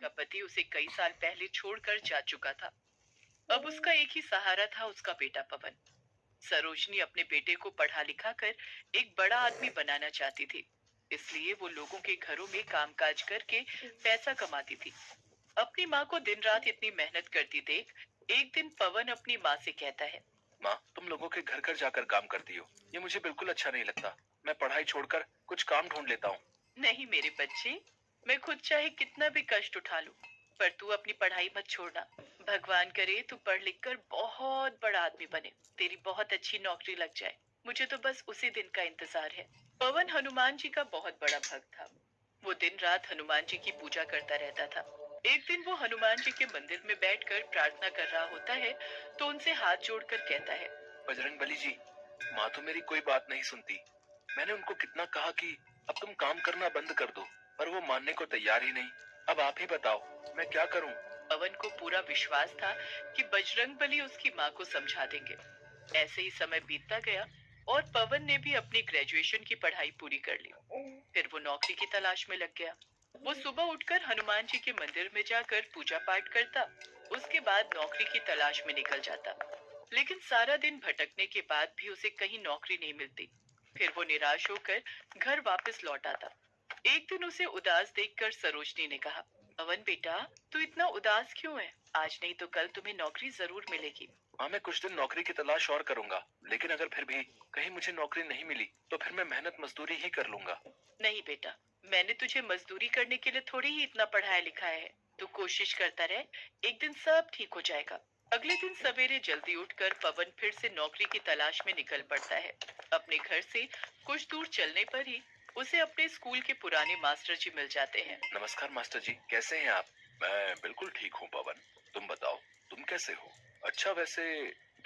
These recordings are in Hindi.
उसका पति उसे कई साल पहले छोड़कर जा चुका था। अब उसका एक ही सहारा था, उसका बेटा पवन। सरोजनी अपने बेटे को पढ़ा लिखा कर एक बड़ा आदमी बनाना चाहती थी, इसलिए वो लोगों के घरों में कामकाज करके पैसा कमाती थी। अपनी माँ को दिन रात इतनी मेहनत करती देख एक दिन पवन अपनी माँ से कहता है, माँ, तुम लोगों के घर घर जाकर काम करती हो, ये मुझे बिल्कुल अच्छा नहीं लगता। मैं पढ़ाई छोड़कर कुछ काम ढूंढ लेता हूँ। नहीं मेरे बच्चे, मैं खुद चाहे कितना भी कष्ट उठा लूं, पर तू अपनी पढ़ाई मत छोड़ना। भगवान करे तू पढ़ लिख कर बहुत बड़ा आदमी बने, तेरी बहुत अच्छी नौकरी लग जाए। मुझे तो बस उसी दिन का इंतजार है। पवन हनुमान जी का बहुत बड़ा भक्त था। वो दिन रात हनुमान जी की पूजा करता रहता था। एक दिन वो हनुमान जी के मंदिर में बैठकर प्रार्थना कर रहा होता है, तो उनसे हाथ जोड़कर कहता है, बजरंग बली जी, माँ तो मेरी कोई बात नहीं सुनती। मैंने उनको कितना कहा कि अब तुम काम करना बंद कर दो, पर वो मानने को तैयार ही नहीं। अब आप ही बताओ, मैं क्या करूं? पवन को पूरा विश्वास था कि बजरंग बली उसकी माँ को समझा देंगे। ऐसे ही समय बीतता गया और पवन ने भी अपनी ग्रेजुएशन की पढ़ाई पूरी कर ली। फिर वो नौकरी की तलाश में लग गया। वो सुबह उठकर हनुमान जी के मंदिर में जाकर पूजा पाठ करता, उसके बाद नौकरी की तलाश में निकल जाता। लेकिन सारा दिन भटकने के बाद भी उसे कहीं नौकरी नहीं मिलती। फिर वो निराश होकर घर वापस लौट आता। एक दिन उसे उदास देखकर सरोजनी ने कहा, पवन बेटा, तू इतना उदास क्यों है? आज नहीं तो कल तुम्हें नौकरी जरूर मिलेगी। हाँ, मैं कुछ दिन नौकरी की तलाश और करूंगा, लेकिन अगर फिर भी कहीं मुझे नौकरी नहीं मिली तो फिर मैं मेहनत मजदूरी ही कर लूंगा। नहीं बेटा, मैंने तुझे मजदूरी करने के लिए थोड़ी ही इतना पढ़ाया लिखाया है। तू कोशिश करता रहे, एक दिन सब ठीक हो जाएगा। अगले दिन सवेरे जल्दी उठकर पवन फिर से नौकरी की तलाश में निकल पड़ता है। अपने घर से कुछ दूर चलने पर ही उसे अपने स्कूल के पुराने मास्टर जी मिल जाते हैं। नमस्कार मास्टर जी, कैसे हैं आप? मैं बिल्कुल ठीक हूँ पवन, तुम बताओ, तुम कैसे हो? अच्छा, वैसे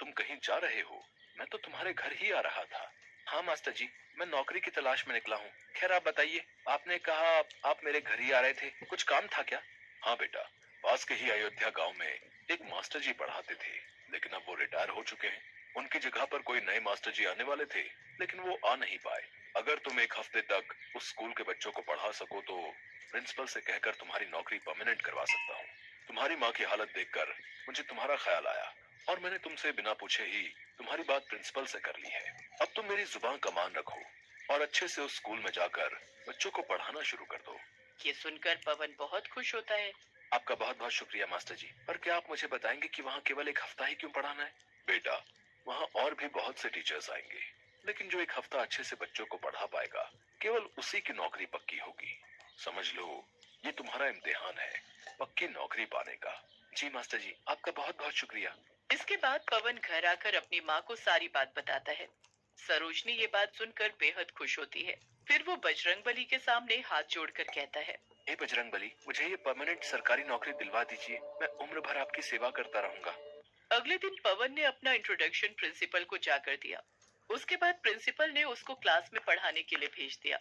तुम कहीं जा रहे हो? मैं तो तुम्हारे घर ही आ रहा था। हाँ मास्टर जी, मैं नौकरी की तलाश में निकला हूँ। खैर आप बताइए, आपने कहा आप मेरे घर ही आ रहे थे, कुछ काम था क्या? हाँ बेटा, पास के ही अयोध्या गांव में एक मास्टर जी पढ़ाते थे, लेकिन अब वो रिटायर हो चुके हैं। उनकी जगह पर कोई नए मास्टर जी आने वाले थे, लेकिन वो आ नहीं पाए। अगर तुम एक हफ्ते तक उस स्कूल के बच्चों को पढ़ा सको तो प्रिंसिपल से कहकर तुम्हारी नौकरी परमानेंट करवा सकता हूँ। तुम्हारी माँ की हालत देखकर मुझे तुम्हारा ख्याल आया और मैंने तुमसे बिना पूछे ही तुम्हारी बात प्रिंसिपल से कर ली है। अब तुम मेरी जुबान का मान रखो और अच्छे से उस स्कूल में जाकर बच्चों को पढ़ाना शुरू कर दो। ये सुनकर पवन बहुत खुश होता है। आपका बहुत बहुत शुक्रिया मास्टर जी, पर क्या आप मुझे बताएंगे कि वहाँ केवल एक हफ्ता ही क्यों पढ़ाना है? बेटा, वहाँ और भी बहुत से टीचर्स आएंगे, लेकिन जो एक हफ्ता अच्छे से बच्चों को पढ़ा पाएगा केवल उसी की नौकरी पक्की होगी। समझ लो, ये तुम्हारा इम्तिहान है पक्की नौकरी पाने का। जी मास्टर जी, आपका बहुत बहुत शुक्रिया। इसके बाद पवन घर आकर अपनी माँ को सारी बात बताता है। सरोजनी ये बात सुनकर बेहद खुश होती है। फिर वो बजरंग बली के सामने हाथ जोड़कर कहता है, हे बजरंग बली, मुझे ये परमानेंट सरकारी नौकरी दिलवा दीजिए, मैं उम्र भर आपकी सेवा करता रहूंगा। अगले दिन पवन ने अपना इंट्रोडक्शन प्रिंसिपल को जाकर दिया। उसके बाद प्रिंसिपल ने उसको क्लास में पढ़ाने के लिए भेज दिया।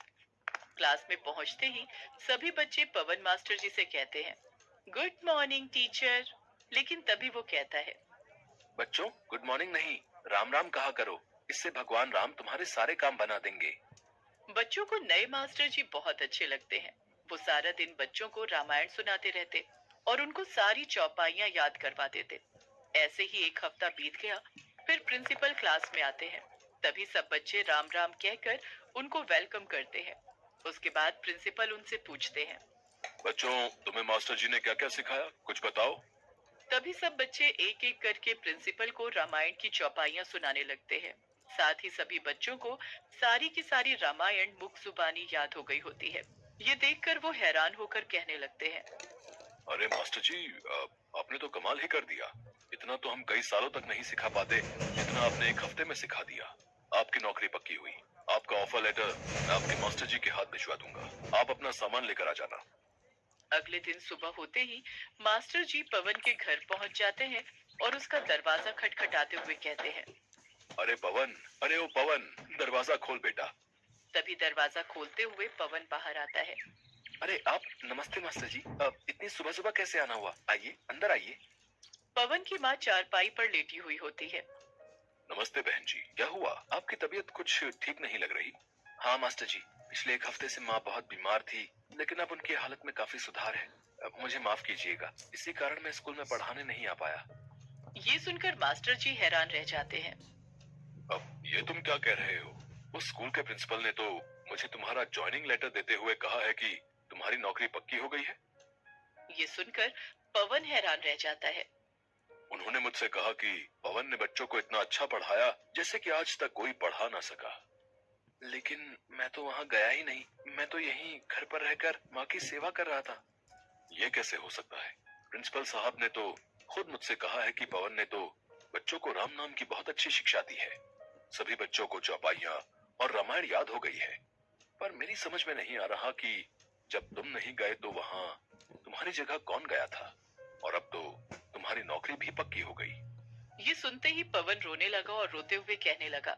क्लास में पहुंचते ही सभी बच्चे पवन मास्टर जी से कहते हैं, गुड मॉर्निंग टीचर। लेकिन तभी वो कहता है, बच्चों, गुड मॉर्निंग नहीं, राम राम कहा करो, इससे भगवान राम तुम्हारे सारे काम बना देंगे। बच्चों को नए मास्टर जी बहुत अच्छे लगते हैं। वो सारा दिन बच्चों को रामायण सुनाते रहते और उनको सारी चौपाइयां याद करवा देते। ऐसे ही एक हफ्ता बीत गया। फिर प्रिंसिपल क्लास में आते हैं। तभी सब बच्चे राम राम कहकर उनको वेलकम करते हैं। उसके बाद प्रिंसिपल उनसे पूछते हैं, बच्चों, तुम्हें मास्टर जी ने क्या क्या सिखाया, कुछ बताओ। तभी सब बच्चे एक एक करके प्रिंसिपल को रामायण की चौपाइयां सुनाने लगते हैं। साथ ही सभी बच्चों को सारी की सारी रामायण मुख जुबानी याद हो गई होती है। ये देखकर वो हैरान होकर कहने लगते हैं, अरे मास्टर जी, आपने तो कमाल ही कर दिया। इतना तो हम कई सालों तक नहीं सिखा पाते जितना आपने एक हफ्ते में सिखा दिया। आपकी नौकरी पक्की हुई। आपका ऑफर लेटर मैं आपके मास्टर जी के हाथ भिजवा दूंगा। आप अपना सामान लेकर आ जाना। अगले दिन सुबह होते ही मास्टर जी पवन के घर पहुंच जाते हैं और उसका दरवाजा खटखटाते हुए कहते हैं, अरे पवन, अरे ओ पवन, दरवाजा खोल बेटा। तभी दरवाजा खोलते हुए पवन बाहर आता है। अरे आप, नमस्ते मास्टर जी, इतनी सुबह सुबह कैसे आना हुआ? आइए, अंदर आइए। पवन की माँ चारपाई पर लेटी हुई होती है। नमस्ते बहन जी, क्या हुआ? आपकी तबीयत कुछ ठीक नहीं लग रही। हाँ मास्टर जी, पिछले एक हफ्ते से माँ बहुत बीमार थी, लेकिन अब उनकी हालत में काफी सुधार है। मुझे माफ कीजिएगा, इसी कारण मैं स्कूल में पढ़ाने नहीं आ पाया। ये सुनकर मास्टर जी हैरान रह जाते हैं। अब ये तुम क्या कह रहे हो? उस स्कूल के प्रिंसिपल ने तो मुझे तुम्हारा ज्वाइनिंग लेटर देते हुए कहा है कि तुम्हारी नौकरी पक्की हो गई है। ये सुनकर पवन हैरान रह जाता है। उन्होंने मुझसे कहा कि पवन ने बच्चों को इतना अच्छा पढ़ाया जैसे कि आज तक कोई पढ़ा ना सका। लेकिन मैं तो वहां गया ही नहीं, मैं तो यहीं घर पर रहकर माँ की सेवा कर रहा था। ये कैसे हो सकता है? प्रिंसिपल साहब ने तो खुद मुझसे कहा है कि पवन ने तो बच्चों को राम नाम की बहुत अच्छी शिक्षा दी है। सभी बच्चों को चौपाइयाँ और रामायण याद हो गई है। पर मेरी समझ में नहीं आ रहा कि जब तुम नहीं गए तो वहां तुम्हारी जगह कौन गया था? और अब तो तुम्हारी नौकरी भी पक्की हो गई। ये सुनते ही पवन रोने लगा और रोते हुए कहने लगा।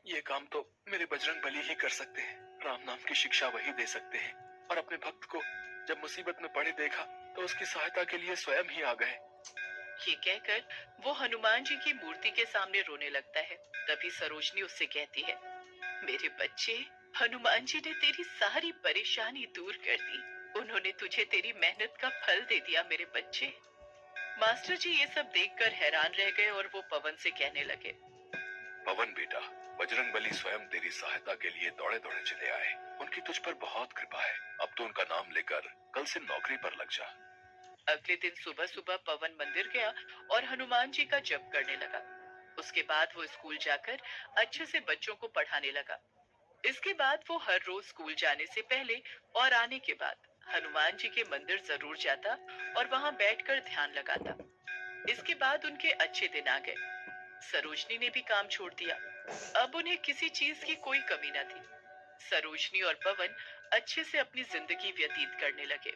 ये काम तो मेरे बजरंग बली ही कर सकते हैं। राम नाम की शिक्षा वही दे सकते हैं। और अपने भक्त को जब मुसीबत में पड़े देखा तो उसकी सहायता के लिए स्वयं ही आ गए। ये कहकर वो हनुमान जी की मूर्ति के सामने रोने लगता है। तभी सरोजनी उससे कहती है, मेरे बच्चे, हनुमान जी ने तेरी सारी परेशानी दूर कर दी। उन्होंने तुझे तेरी मेहनत का फल दे दिया मेरे बच्चे। मास्टर जी ये सब देखकर हैरान रह गए और वो पवन से कहने लगे। पवन बेटा, बजरंग बली स्वयं तेरी सहायता के लिए दौड़े दौड़े चले आए। उनकी तुझ पर बहुत कृपा है। अब तो उनका नाम लेकर कल से नौकरी पर लग जा। अगले दिन सुबह सुबह पवन मंदिर गया और हनुमान जी का जप करने लगा। उसके बाद वो स्कूल जाकर अच्छे से बच्चों को पढ़ाने लगा। इसके बाद वो हर रोज स्कूल जाने से पहले और आने के बाद हनुमान जी के मंदिर जरूर जाता और वहां बैठकर ध्यान लगाता। इसके बाद उनके अच्छे दिन आ गए। सरोजनी ने भी काम छोड़ दिया। अब उन्हें किसी चीज की कोई कमी न थी। सरोजनी और पवन अच्छे से अपनी जिंदगी व्यतीत करने लगे।